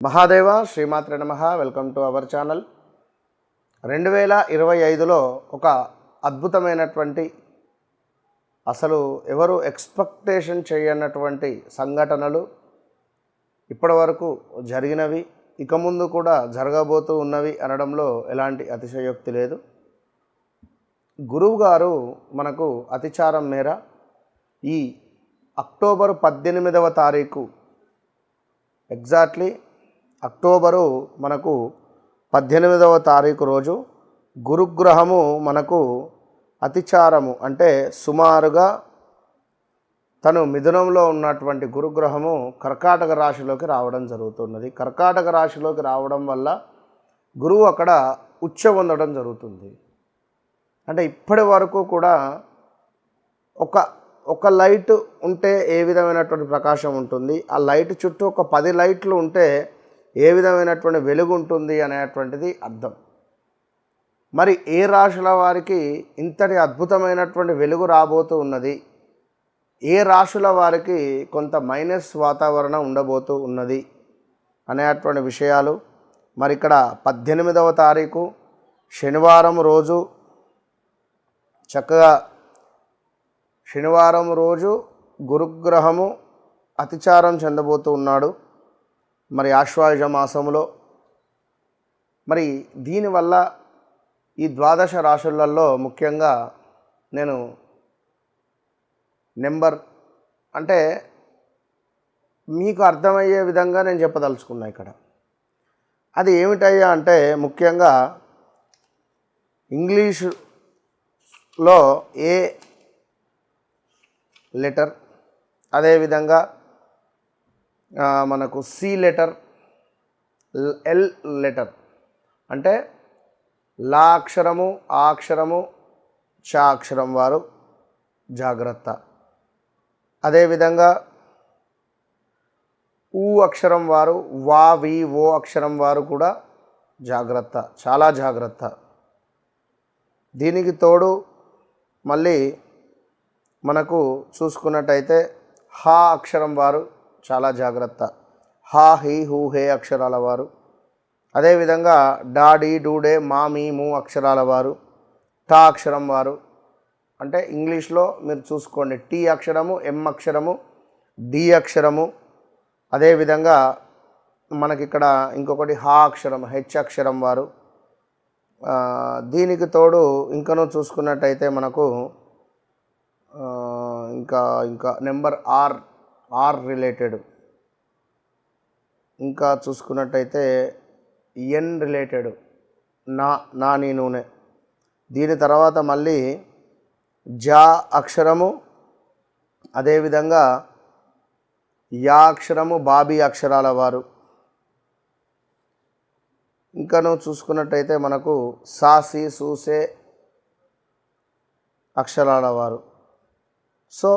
మహాదేవ శ్రీమాత్రే నమః. Welcome to our channel. 2025లో ఒక అద్భుతమైనటువంటి అసలు ఎవరు ఎక్స్పెక్టేషన్ చేయనటువంటి సంఘటనలు ఇప్పటివరకు జరిగినవి, ఇక ముందు కూడా జరగబోతూ ఉన్నవి అనడంలో ఎలాంటి అతిశయోక్తి లేదు. గురువు గారు మనకు అతిచారం మేర ఈ అక్టోబర్ 18వ తారీఖు ఎగ్జాక్ట్లీ అక్టోబరు మనకు 18వ తారీఖు రోజు గురుగ్రహము మనకు అతిచారము అంటే సుమారుగా తను మిథునంలో ఉన్నటువంటి గురుగ్రహము కర్కాటక రాశిలోకి రావడం జరుగుతున్నది. కర్కాటక రాశిలోకి రావడం వల్ల గురువు అక్కడ ఉచ్చ పొందడం జరుగుతుంది. అంటే ఇప్పటి వరకు కూడా ఒక లైట్ ఉంటే ఏ విధమైనటువంటి ప్రకాశం ఉంటుంది, ఆ లైట్ చుట్టూ ఒక 10 లైట్లు ఉంటే ఏ విధమైనటువంటి వెలుగు ఉంటుంది అనేటువంటిది అర్థం. మరి ఏ రాశుల వారికి ఇంతటి అద్భుతమైనటువంటి వెలుగు రాబోతూ ఉన్నది, ఏ రాశుల వారికి కొంత మైనస్ వాతావరణం ఉండబోతూ ఉన్నది అనేటువంటి విషయాలు మరి ఇక్కడ 18వ తారీఖు శనివారం రోజు చక్కగా శనివారం రోజు గురుగ్రహము అతిచారం చెందబోతూ ఉన్నాడు మరి ఆశ్వాయుజ మాసంలో. మరి దీనివల్ల ఈ ద్వాదశ రాశులలో ముఖ్యంగా నేను నెంబర్ అంటే మీకు అర్థమయ్యే విధంగా నేను చెప్పదలుచుకున్నా ఇక్కడ. అది ఏమిటయ్యా అంటే ముఖ్యంగా ఇంగ్లీషులో ఏ లెటర్, అదేవిధంగా మనకు సి లెటర్, ఎల్ లెటర్ అంటే లా అక్షరము, ఆ అక్షరము, చ అక్షరం వారు జాగ్రత్త. అదేవిధంగా ఊ అక్షరం వారు, వా వి ఓ అక్షరం వారు కూడా జాగ్రత్త, చాలా జాగ్రత్త. దీనికి తోడు మళ్ళీ మనకు చూసుకున్నట్టయితే హా అక్షరం వారు చాలా జాగ్రత్త. హా హీ హూ హే అక్షరాల వారు. అదేవిధంగా డా డీ డూ డే మా మీ ము అక్షరాల వారు. టా అక్షరం వారు అంటే ఇంగ్లీష్లో మీరు చూసుకోండి, టీ అక్షరము, ఎం అక్షరము, డి అక్షరము. అదేవిధంగా మనకిక్కడ ఇంకొకటి హా అక్షరం, హెచ్ అక్షరం వారు. దీనికి తోడు ఇంకనూ చూసుకున్నట్టయితే మనకు ఇంకా నెంబర్ ఆర్ రిలేటెడ్, ఇంకా చూసుకున్నట్టయితే ఎన్ రిలేటెడ్, నా నీ నూనె. దీని తర్వాత మళ్ళీ జా అక్షరము, అదేవిధంగా యా అక్షరము, బాబీ అక్షరాల వారు. ఇంకను చూసుకున్నట్టయితే మనకు సాసి సూసే అక్షరాల వారు. సో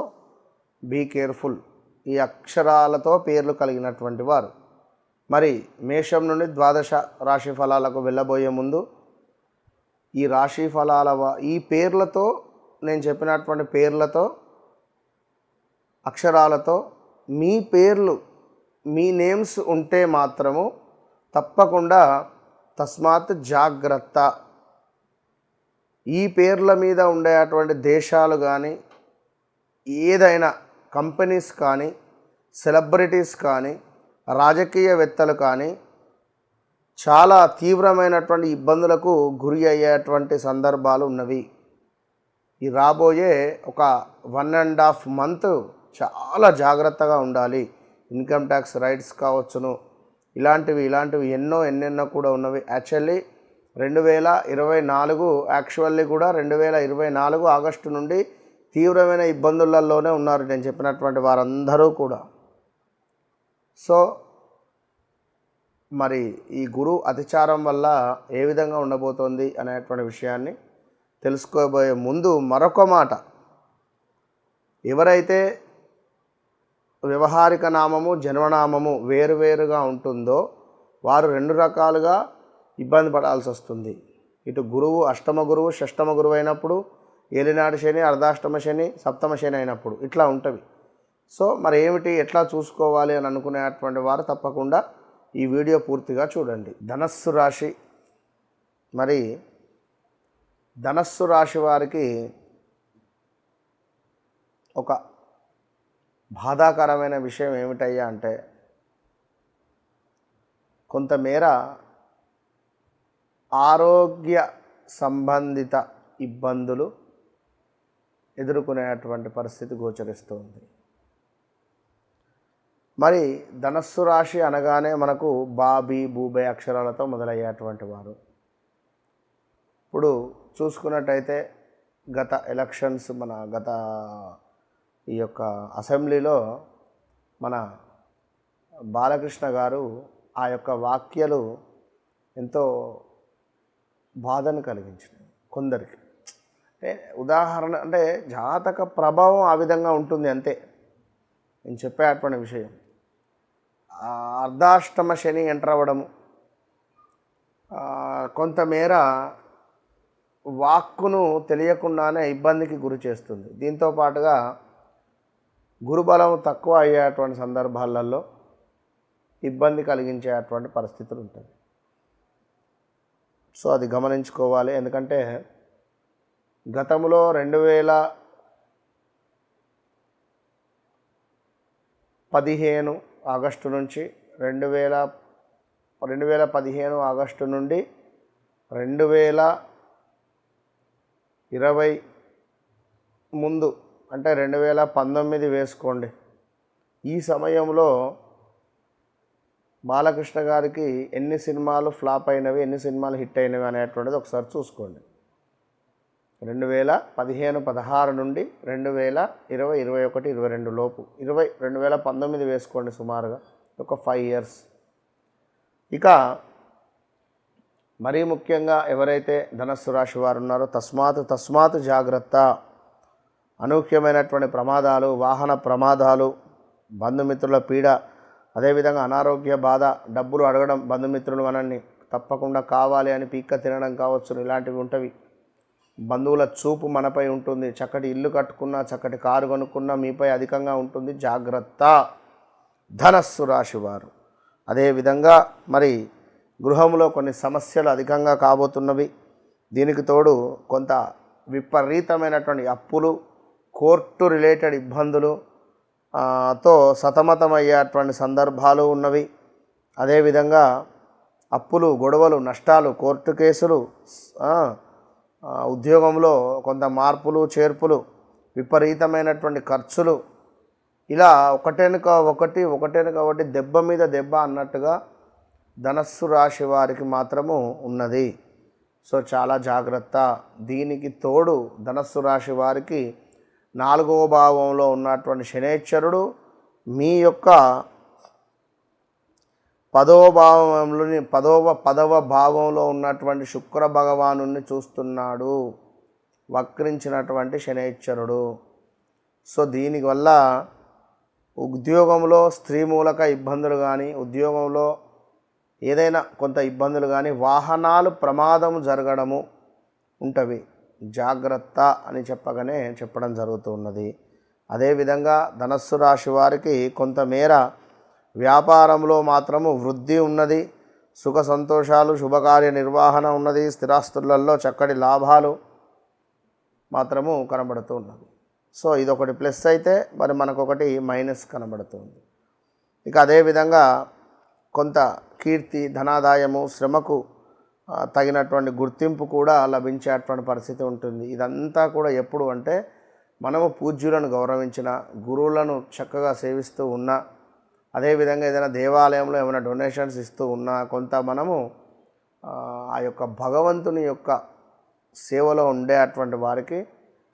బీ కేర్ఫుల్, ఈ అక్షరాలతో పేర్లు కలిగినటువంటి వారు. మరి మేషం నుండి ద్వాదశ రాశి ఫలాలకు వెళ్ళబోయే ముందు ఈ రాశి ఫలాల ఈ పేర్లతో, నేను చెప్పినటువంటి పేర్లతో, అక్షరాలతో మీ పేర్లు, మీ నేమ్స్ ఉంటే మాత్రము తప్పకుండా తస్మాత్ జాగ్రత్త. ఈ పేర్ల మీద ఉండేటువంటి దేశాలు కానీ, ఏదైనా కంపెనీస్ కానీ, సెలబ్రిటీస్ కానీ, రాజకీయవేత్తలు కానీ చాలా తీవ్రమైనటువంటి ఇబ్బందులకు గురి అయ్యేటువంటి సందర్భాలు ఉన్నవి. ఈ రాబోయే ఒక 1.5 మంత్ చాలా జాగ్రత్తగా ఉండాలి. ఇన్కమ్ ట్యాక్స్ రైట్స్ కావచ్చును, ఇలాంటివి ఎన్నెన్నో కూడా ఉన్నవి. యాక్చువల్లీ 2024 యాక్చువల్లీ కూడా 2024 ఆగస్టు నుండి తీవ్రమైన ఇబ్బందులలోనే ఉన్నారు నేను చెప్పినటువంటి వారందరూ కూడా. సో మరి ఈ గురు అతిచారం వల్ల ఏ విధంగా ఉండబోతోంది అనేటువంటి విషయాన్ని తెలుసుకోబోయే ముందు మరొక మాట, ఎవరైతే వ్యవహారిక నామము, జన్మనామము వేరువేరుగా ఉంటుందో వారు 2 రకాలుగా ఇబ్బంది పడాల్సి వస్తుంది. ఇటు గురువు అష్టమ గురువు, షష్టమ గురువు అయినప్పుడు, ఏలినాడు శని, అర్ధాష్టమ శని, సప్తమ శని అయినప్పుడు ఇట్లా ఉంటుంది. సో మరి ఏమిటి, ఎట్లా చూసుకోవాలి అని అనుకునేటువంటి వారు తప్పకుండా ఈ వీడియో పూర్తిగా చూడండి. ధనస్సు రాశి, మరి ధనస్సు రాశి వారికి ఒక బాధాకరమైన విషయం ఏమిటయ్యా అంటే, కొంతమేర ఆరోగ్య సంబంధిత ఇబ్బందులు ఎదుర్కొనేటువంటి పరిస్థితి గోచరిస్తుంది. మరి ధనస్సు రాశి అనగానే మనకు బాబీ బూబే అక్షరాలతో మొదలయ్యేటువంటి వారు. ఇప్పుడు చూసుకున్నట్టయితే గత ఎలక్షన్స్, గత ఈ యొక్క అసెంబ్లీలో మన బాలకృష్ణ గారు ఆ యొక్క వాక్యాలు ఎంతో బాధను కలిగించినాయి కొందరికి. అంటే ఉదాహరణ అంటే జాతక ప్రభావం ఆ విధంగా ఉంటుంది అంతే. నేను చెప్పేటువంటి విషయం, అర్ధాష్టమ శని ఎంటర్ అవ్వడము, కొంతమేర వాక్కును తెలియకుండానే ఇబ్బందికి గురి చేస్తుంది. దీంతో పాటుగా గురుబలం తక్కువ అయ్యేటువంటి సందర్భాలలో ఇబ్బంది కలిగించేటువంటి పరిస్థితులు ఉంటాయి. సో అది గమనించుకోవాలి. ఎందుకంటే గతంలో 2015 ఆగస్టు నుంచి 2015 ఆగస్టు నుండి 2020 ముందు అంటే 2019 వేసుకోండి. ఈ సమయంలో బాలకృష్ణ గారికి ఎన్ని సినిమాలు ఫ్లాప్ అయినవి, ఎన్ని సినిమాలు హిట్ అయినవి అనేటువంటిది ఒకసారి చూసుకోండి. 2015-16 నుండి 2020, 21, 22 లోపు 2019 వేసుకోండి సుమారుగా, ఒక 5 years. ఇక మరీ ముఖ్యంగా ఎవరైతే ధనస్సు రాశి వారు ఉన్నారో తస్మాత్ జాగ్రత్త. అనూహ్యమైనటువంటి ప్రమాదాలు, వాహన ప్రమాదాలు, బంధుమిత్రుల పీడ, అదేవిధంగా అనారోగ్య బాధ, డబ్బులు అడగడం, బంధుమిత్రులు మనల్ని తప్పకుండా కావాలి అని పీక్క తినడం కావచ్చు, ఇలాంటివి ఉంటవి. బంధువుల చూపు మనపై ఉంటుంది. చక్కటి ఇల్లు కట్టుకున్నా, చక్కటి కారు కొనుక్కున్నా మీపై అధికంగా ఉంటుంది. జాగ్రత్త ధనస్సు రాశి వారు. అదేవిధంగా మరి గృహంలో కొన్ని సమస్యలు అధికంగా కాబోతున్నవి. దీనికి తోడు కొంత విపరీతమైనటువంటి అప్పులు, కోర్టు రిలేటెడ్ ఇబ్బందులు తో సతమతమయ్యేటువంటి సందర్భాలు ఉన్నవి. అదేవిధంగా అప్పులు, గొడవలు, నష్టాలు, కోర్టు కేసులు, ఉద్యోగంలో కొంత మార్పులు చేర్పులు, విపరీతమైనటువంటి ఖర్చులు, ఇలా ఒకటెనుక ఒకటి దెబ్బ మీద దెబ్బ అన్నట్టుగా ధనస్సు రాశి వారికి మాత్రము ఉన్నది. సో చాలా జాగ్రత్త. దీనికి తోడు ధనస్సు రాశి వారికి 4వ భావంలో ఉన్నటువంటి శనేశ్వరుడు మీ యొక్క 10వ భావంలో ఉన్నటువంటి శుక్ర భగవాను చూస్తున్నాడు, వక్రించినటువంటి శనేశ్వరుడు. సో దీనివల్ల ఉద్యోగంలో స్త్రీ మూలక ఇబ్బందులు కానీ, ఉద్యోగంలో ఏదైనా కొంత ఇబ్బందులు కానీ, వాహనాలు ప్రమాదం జరగడము ఉంటవి. జాగ్రత్త అని చెప్పడం జరుగుతున్నది. అదేవిధంగా ధనస్సు రాశి వారికి కొంతమేర వ్యాపారంలో మాత్రము వృద్ధి ఉన్నది. సుఖ సంతోషాలు, శుభకార్య నిర్వహణ ఉన్నది. స్థిరాస్తులలో చక్కటి లాభాలు మాత్రము కనబడుతూ ఉన్నది. సో ఇదొకటి ప్లస్ అయితే మరి మనకొకటి మైనస్ కనబడుతుంది. ఇక అదేవిధంగా కొంత కీర్తి, ధనాదాయము, శ్రమకు తగినటువంటి గుర్తింపు కూడా లభించేటువంటి పరిస్థితి ఉంటుంది. ఇదంతా కూడా ఎప్పుడు అంటే మనము పూజ్యులను గౌరవించిన, గురువులను చక్కగా సేవిస్తూ ఉన్నా, అదేవిధంగా ఏదైనా దేవాలయంలో ఏమైనా డొనేషన్స్ ఇస్తూ ఉన్నా, కొంత మనము ఆ యొక్క భగవంతుని యొక్క సేవలో ఉండేటువంటి వారికి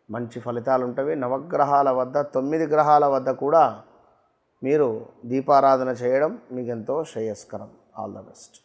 మంచి ఫలితాలు ఉంటవి. నవగ్రహాల వద్ద 9 గ్రహాల వద్ద కూడా మీరు దీపారాధన చేయడం మీకు ఎంతో శ్రేయస్కరం. All the best.